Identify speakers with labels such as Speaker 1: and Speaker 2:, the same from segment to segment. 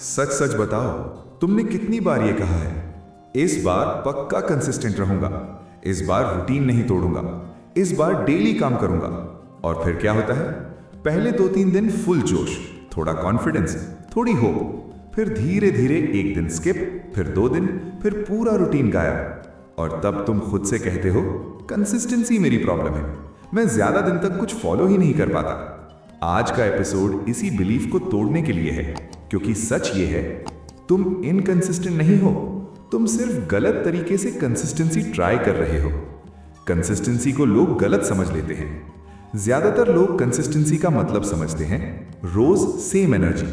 Speaker 1: सच सच बताओ, तुमने कितनी बार ये कहा है, इस बार पक्का कंसिस्टेंट रहूंगा, इस बार रूटीन नहीं तोड़ूंगा, इस बार डेली काम करूंगा। और फिर क्या होता है? पहले 2-3 दिन फुल जोश, थोड़ा कॉन्फिडेंस, थोड़ी होप, फिर धीरे धीरे एक दिन स्किप, फिर 2 दिन, फिर पूरा रूटीन गायब। और तब तुम खुद से कहते हो कंसिस्टेंसी मेरी प्रॉब्लम है, मैं ज्यादा दिन तक कुछ फॉलो ही नहीं कर पाता। आज का एपिसोड इसी बिलीफ को तोड़ने के लिए है, क्योंकि सच ये है, तुम इनकंसिस्टेंट नहीं हो, तुम सिर्फ गलत तरीके से कंसिस्टेंसी ट्राई कर रहे हो। कंसिस्टेंसी को लोग गलत समझ लेते हैं। ज्यादातर लोग कंसिस्टेंसी का मतलब समझते हैं रोज सेम एनर्जी,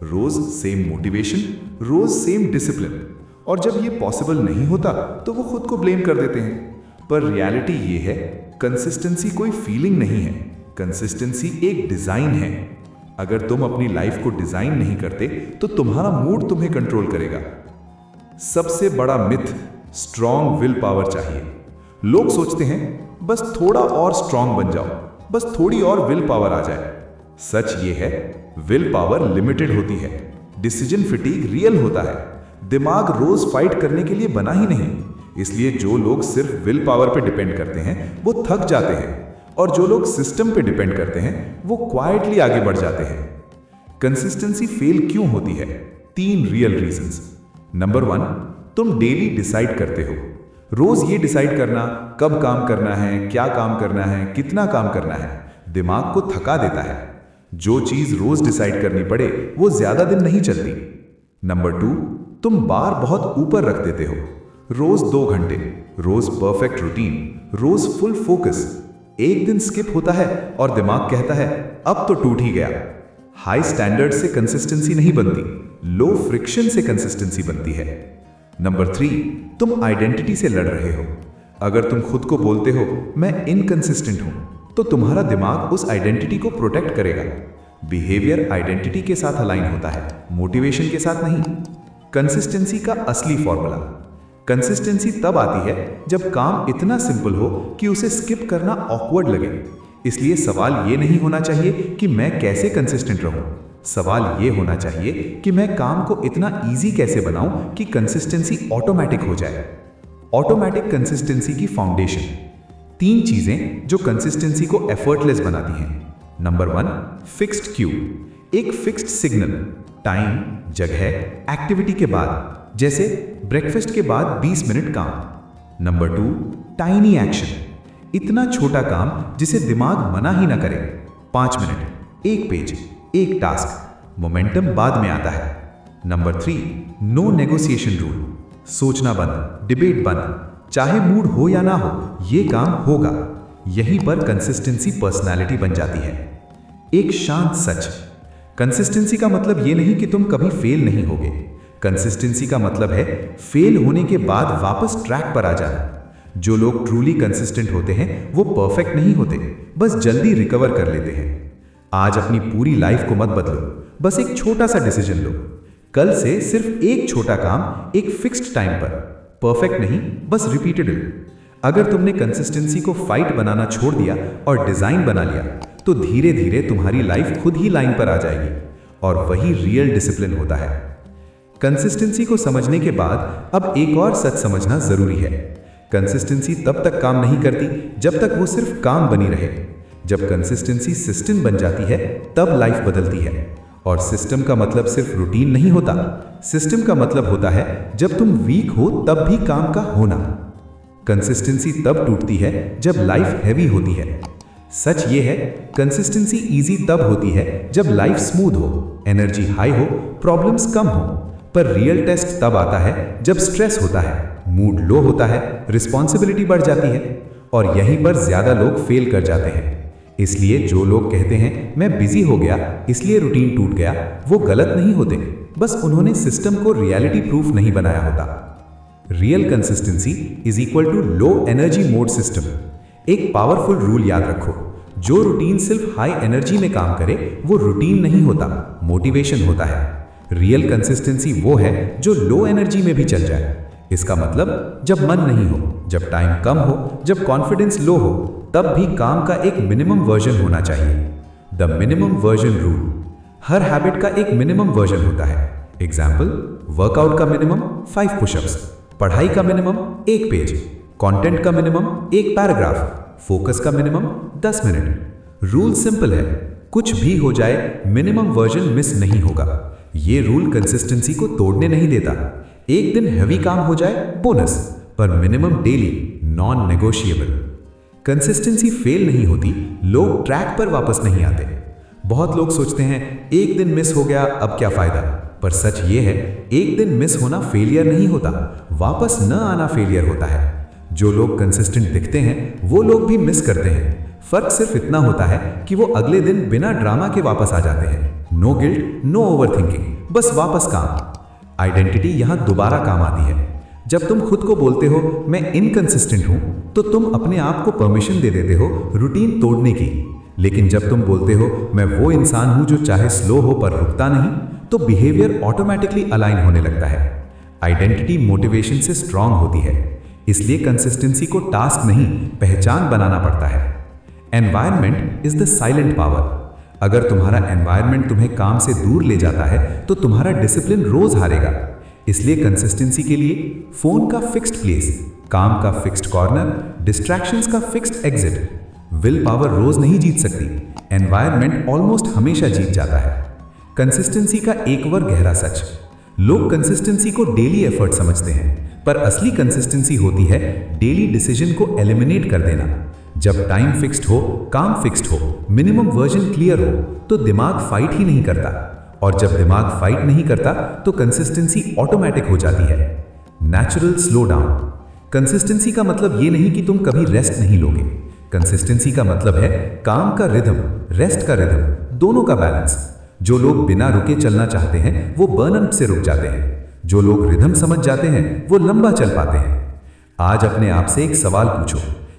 Speaker 1: रोज सेम मोटिवेशन, रोज सेम डिसिप्लिन। और जब ये पॉसिबल नहीं होता तो वो खुद को ब्लेम कर देते हैं। पर रियलिटी ये है, कंसिस्टेंसी कोई फीलिंग नहीं है, कंसिस्टेंसी एक डिजाइन है। अगर तुम अपनी लाइफ को डिजाइन नहीं करते तो तुम्हारा मूड तुम्हें कंट्रोल करेगा। सबसे बड़ा मिथ, स्ट्रॉन्ग विल पावर चाहिए। लोग सोचते हैं बस थोड़ा और स्ट्रॉन्ग बन जाओ, बस थोड़ी और विल पावर आ जाए। सच ये है, विल पावर लिमिटेड होती है, डिसीजन फिटीग रियल होता है। दिमाग रोज फाइट करने के लिए बना ही नहीं। इसलिए जो लोग सिर्फ विल पावर पे डिपेंड करते हैं वो थक जाते हैं, और जो लोग सिस्टम पे डिपेंड करते हैं वो क्वाइटली आगे बढ़ जाते हैं। कंसिस्टेंसी फेल क्यों होती है? 3 रियल रीजंस। नंबर 1, तुम डेली डिसाइड करते हो। रोज ये डिसाइड करना कब काम करना है, क्या काम करना है, कितना काम करना है, दिमाग को थका देता है। जो चीज रोज डिसाइड करनी पड़े वो ज्यादा दिन नहीं चलती। नंबर 2, तुम बार बहुत ऊपर रख देते हो। रोज 2 घंटे, रोज परफेक्ट रूटीन, रोज फुल फोकस। एक दिन स्किप होता है और दिमाग कहता है अब तो टूट ही गया। हाई स्टैंडर्ड से कंसिस्टेंसी नहीं बनती, लो फ्रिक्शन से कंसिस्टेंसी बनती है। नंबर 3, तुम आइडेंटिटी से लड़ रहे हो। अगर तुम खुद को बोलते हो मैं इनकंसिस्टेंट हूं, तो तुम्हारा दिमाग उस आइडेंटिटी को प्रोटेक्ट करेगा। बिहेवियर आइडेंटिटी के साथ अलाइन होता है, मोटिवेशन के साथ नहीं। कंसिस्टेंसी का असली फॉर्मूला। कंसिस्टेंसी तब आती है जब काम इतना सिंपल हो कि उसे स्किप करना ऑकवर्ड लगे। इसलिए सवाल ये नहीं होना चाहिए कि मैं कैसे कंसिस्टेंट रहूं, सवाल ये होना चाहिए कि मैं काम को इतना इजी कैसे बनाऊं कि कंसिस्टेंसी ऑटोमेटिक हो जाए। ऑटोमेटिक कंसिस्टेंसी की फाउंडेशन। 3 चीजें जो कंसिस्टेंसी को एफर्टलेस बनाती हैं। नंबर 1, फिक्स्ड क्यू, एक फिक्स्ड सिग्नल, टाइम, जगह, एक्टिविटी के बाद, जैसे ब्रेकफास्ट के बाद 20 मिनट काम। नंबर 2, टाइनी एक्शन, इतना छोटा काम जिसे दिमाग मना ही ना करे। 5 मिनट, 1 पेज, 1 टास्क, मोमेंटम बाद में आता है। नंबर 3, नो नेगोशिएशन रूल, सोचना बंद, डिबेट बंद, चाहे मूड हो या ना हो ये काम होगा। यहीं पर कंसिस्टेंसी पर्सनालिटी बन जाती है। एक शांत सच, कंसिस्टेंसी का मतलब ये नहीं कि तुम कभी फेल नहीं होगे। कंसिस्टेंसी का मतलब है फेल होने के बाद वापस ट्रैक पर आ जाना। जो लोग ट्रूली कंसिस्टेंट होते हैं वो परफेक्ट नहीं होते, बस जल्दी रिकवर कर लेते हैं। आज अपनी पूरी लाइफ को मत बदलो, बस एक छोटा सा डिसीजन लो। कल से सिर्फ एक छोटा काम एक फिक्स्ड टाइम पर, परफेक्ट नहीं, बस रिपीटेड। अगर तुमने कंसिस्टेंसी को फाइट बनाना छोड़ दिया और डिजाइन बना लिया तो धीरे धीरे तुम्हारी लाइफ खुद ही लाइन पर आ जाएगी। और वही रियल डिसिप्लिन होता है। कंसिस्टेंसी को समझने के बाद अब एक और सच समझना जरूरी है। कंसिस्टेंसी तब तक काम नहीं करती जब तक वो सिर्फ काम बनी रहे। जब कंसिस्टेंसी सिस्टम बन जाती है तब लाइफ बदलती है। और सिस्टम का मतलब सिर्फ रूटीन नहीं होता, सिस्टम का मतलब होता है जब तुम वीक हो तब भी काम का होना। कंसिस्टेंसी तब टूटती है जब लाइफ हैवी होती है। सच ये है, कंसिस्टेंसी इजी तब होती है जब लाइफ स्मूथ हो, एनर्जी हाई हो, प्रॉब्लम्स कम हो। पर रियल टेस्ट तब आता है जब स्ट्रेस होता है, मूड लो होता है, रिस्पॉन्सिबिलिटी बढ़ जाती है। और यहीं पर ज्यादा लोग फेल कर जाते हैं। इसलिए जो लोग कहते हैं मैं बिजी हो गया इसलिए रूटीन टूट गया, वो गलत नहीं होते, बस उन्होंने सिस्टम को रियलिटी प्रूफ नहीं बनाया होता। Real consistency is equal to low energy mode system. एक पावरफुल रूल याद रखो, जो रूटीन सिर्फ हाई एनर्जी में काम करे वो रूटीन नहीं होता, मोटिवेशन होता है। रियल कंसिस्टेंसी वो है जो लो एनर्जी में भी चल जाए। इसका मतलब जब मन नहीं हो, जब टाइम कम हो, जब कॉन्फिडेंस लो हो, तब भी काम का एक मिनिमम वर्जन होना चाहिए। The minimum version rule. Her habit का एक मिनिमम वर्जन होता है।
Speaker 2: एग्जाम्पल, वर्कआउट का मिनिमम 5 पुशअप्स, पढ़ाई का मिनिमम 1 पेज, कंटेंट का मिनिमम 1 पैराग्राफ, फोकस का मिनिमम 10 मिनट। रूल सिंपल है, कुछ भी हो जाए मिनिमम वर्जन मिस नहीं होगा। ये रूल कंसिस्टेंसी को तोड़ने नहीं देता। एक दिन हैवी काम हो जाए बोनस, पर minimum daily non negotiable. Consistency fail नहीं होती, लोग ट्रैक पर वापस नहीं आते। बहुत लोग सोचते हैं एक दिन मिस हो गया अब क्या फायदा, पर सच ये है एक दिन मिस होना फेलियर नहीं होता, वापस न आना फेलियर होता है। जो लोग कंसिस्टेंट दिखते हैं वो लोग भी मिस करते हैं। फर्क सिर्फ इतना होता है कि वो अगले दिन बिना ड्रामा के वापस आ जाते हैं। नो गिल्ट, नो ओवरथिंकिंग, बस वापस काम। आइडेंटिटी यहां दोबारा काम आती है। जब तुम खुद को बोलते हो मैं इनकंसिस्टेंट हूं, तो तुम अपने आप को परमिशन दे देते हो रूटीन तोड़ने की। लेकिन जब तुम बोलते हो मैं वो इंसान हूं जो चाहे स्लो हो पर रुकता नहीं, तो बिहेवियर ऑटोमेटिकली अलाइन होने लगता है। आइडेंटिटी मोटिवेशन से स्ट्रांग होती है, इसलिए कंसिस्टेंसी को टास्क नहीं पहचान बनाना पड़ता है। Environment is the silent power. अगर तुम्हारा एनवायरनमेंट तुम्हें काम से दूर ले जाता है तो तुम्हारा डिसिप्लिन रोज हारेगा। इसलिए कंसिस्टेंसी के लिए फोन का फिक्स्ड प्लेस, काम का फिक्स्ड कॉर्नर, डिस्ट्रैक्शंस का फिक्स्ड एग्जिट। विल पावर रोज नहीं जीत सकती, एनवायरनमेंट ऑलमोस्ट हमेशा जीत जाता है। कंसिस्टेंसी का एक और गहरा सच, लोग कंसिस्टेंसी को डेली एफर्ट समझते हैं, पर असली कंसिस्टेंसी होती है डेली डिसीजन को एलिमिनेट कर देना। जब टाइम फिक्स्ड हो, काम फिक्स्ड हो, मिनिमम वर्जन क्लियर हो, तो दिमाग फाइट ही नहीं करता। और जब दिमाग फाइट नहीं करता तो कंसिस्टेंसी ऑटोमेटिक हो जाती है। Natural slow down. कंसिस्टेंसी का मतलब ये नहीं कि तुम कभी रेस्ट नहीं लोगे। कंसिस्टेंसी का मतलब है काम का रिदम, रेस्ट का रिदम, दोनों का बैलेंस। जो लोग बिना रुके चलना चाहते हैं वो बर्नआउट से रुक जाते हैं। जो लोग रिदम समझ जाते हैं वो लंबा चल पाते हैं। आज अपने आप से एक सवाल पूछो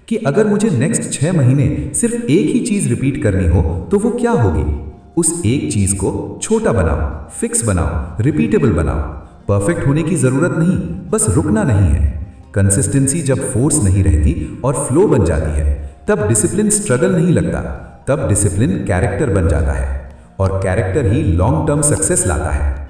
Speaker 2: कि अगर मुझे नेक्स्ट 6 महीने सिर्फ एक ही चीज रिपीट करनी हो तो वो क्या होगी। उस एक चीज को छोटा बनाओ, फिक्स बनाओ, रिपीटेबल बनाओ। परफेक्ट होने की जरूरत नहीं, बस रुकना नहीं है। कंसिस्टेंसी जब फोर्स नहीं रहती और फ्लो बन जाती है, तब डिसिप्लिन स्ट्रगल नहीं लगता, तब डिसिप्लिन कैरेक्टर बन जाता है। और कैरेक्टर ही लॉन्ग टर्म सक्सेस लाता है।